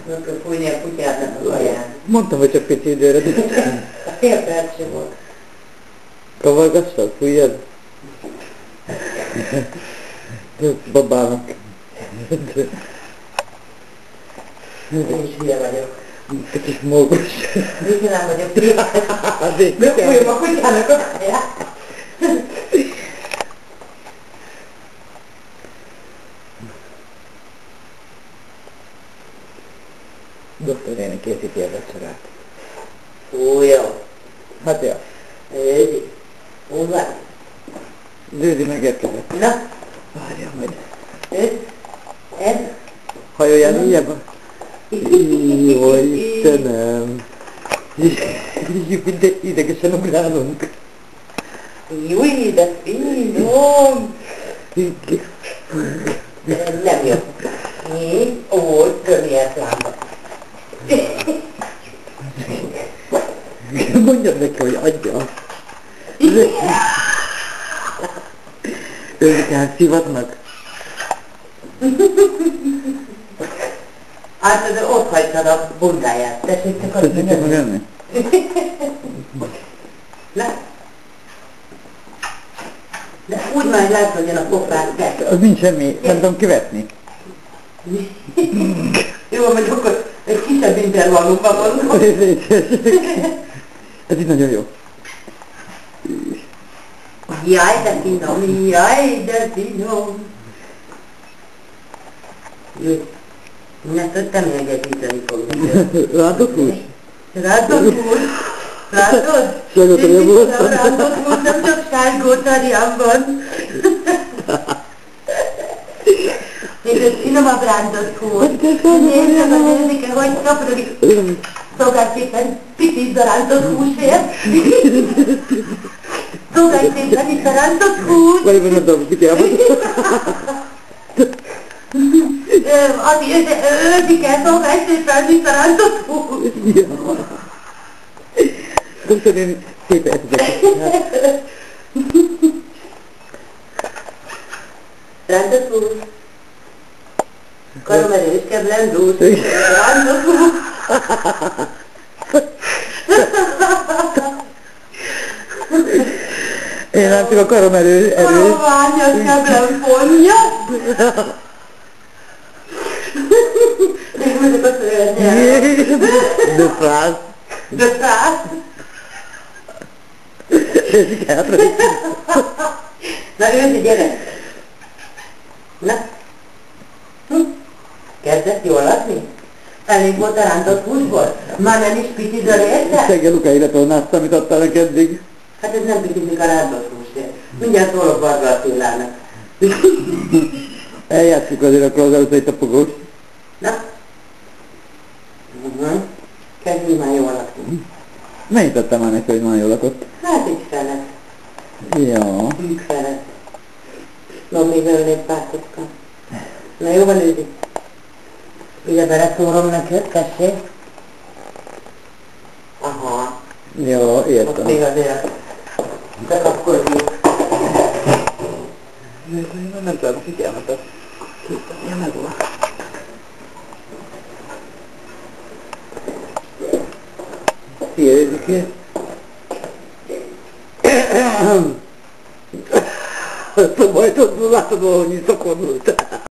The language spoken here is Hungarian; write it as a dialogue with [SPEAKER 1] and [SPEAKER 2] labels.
[SPEAKER 1] Akkor fújni a kutyádnak a kaján.
[SPEAKER 2] Mondtam, hogy csak pici időre.
[SPEAKER 1] A fél perc sem volt.
[SPEAKER 2] Kavargassal, fújjad? Babának.
[SPEAKER 1] Én is hülye vagyok.
[SPEAKER 2] Kicsit mókus.
[SPEAKER 1] Még nem vagyok hülye. Befújom a kutyának a kaját.
[SPEAKER 2] Doktor néni készíti a vacsorát.
[SPEAKER 1] Fújom.
[SPEAKER 2] Hát jó.
[SPEAKER 1] Őzi. Úgy van.
[SPEAKER 2] Zőzi megérkezett.
[SPEAKER 1] Na.
[SPEAKER 2] Várja majd.
[SPEAKER 1] Ez?
[SPEAKER 2] Hajoljál újjába. Jó, Istenem. De idegesen ugrálunk.
[SPEAKER 1] Júj, de finom. Nem jó. Mi? Ó, tömjelt lámba.
[SPEAKER 2] Mondjad neki, hogy adja. Őzikán szivatnak.
[SPEAKER 1] Hát de ott hagytad a bundáját. Tessék csak azt
[SPEAKER 2] Tessék meg enni?
[SPEAKER 1] Le. De úgy már látszódjon a pofát, de.
[SPEAKER 2] Az nincs semmi, nem tudom kivetni.
[SPEAKER 1] Jó, vagy akkor egy kisebb intervallumban mondom.
[SPEAKER 2] Ez így nagyon jó.
[SPEAKER 1] Jaj, de finom, jaj, de finom. Ne tudtam, hogy egyetíteni fogjuk.
[SPEAKER 2] Rántott hús?
[SPEAKER 1] Rántott hús? Látod?
[SPEAKER 2] Sárgótarján voltam.
[SPEAKER 1] Rántott hús, nem csak sárgótarján van. Még egy finomabb rántott hús. Nézzem, hogy Őzike, hogy szaporodik. Szolgálj szépen, picit a rántott húsért. Szolgálj szépen itt a rántott hús.
[SPEAKER 2] Vagy van a dobsz kutyában.
[SPEAKER 1] Őzike, szolgálj szépen itt a rántott hús.
[SPEAKER 2] Doktor néni szépen eszedek.
[SPEAKER 1] Rántott hús. Karomerős keblendús. Rántott hús.
[SPEAKER 2] Én látszik a karom erős.
[SPEAKER 1] Karoványos keblem fonja. Én mondjuk azt mondja,
[SPEAKER 2] De frász.
[SPEAKER 1] de frász.
[SPEAKER 2] Őzik hátra.
[SPEAKER 1] Na Őzi, gyere! Na? Kezdett jól lakni? Elég volt a rántott húsból? Már nem is pitidől érte?
[SPEAKER 2] Seggel Lukáira tornázta, amit adtál neki eddig.
[SPEAKER 1] Hát ez nem pitidik a rántott húsért. Mindjárt szólok Varga Attilának.
[SPEAKER 2] Eljátszuk azért akkor az előtt egy tapogós.
[SPEAKER 1] Na? Kezdj már jól lakni.
[SPEAKER 2] Mennyit adtál már neki, hogy már jól lakott?
[SPEAKER 1] Hát egy felet.
[SPEAKER 2] Ja.
[SPEAKER 1] Egy felet. No, még belőle egy pár kocka. Na jó van, Őzi. Ide beleszórom neked, tessék. Aha.
[SPEAKER 2] Jó, értem.
[SPEAKER 1] Most még azért bekapkodjuk.
[SPEAKER 2] Nem tudom, figyelmet. Ja, meg van. Szia, Őzike. Ezt a bajtot látod, ahogy is szakorultál.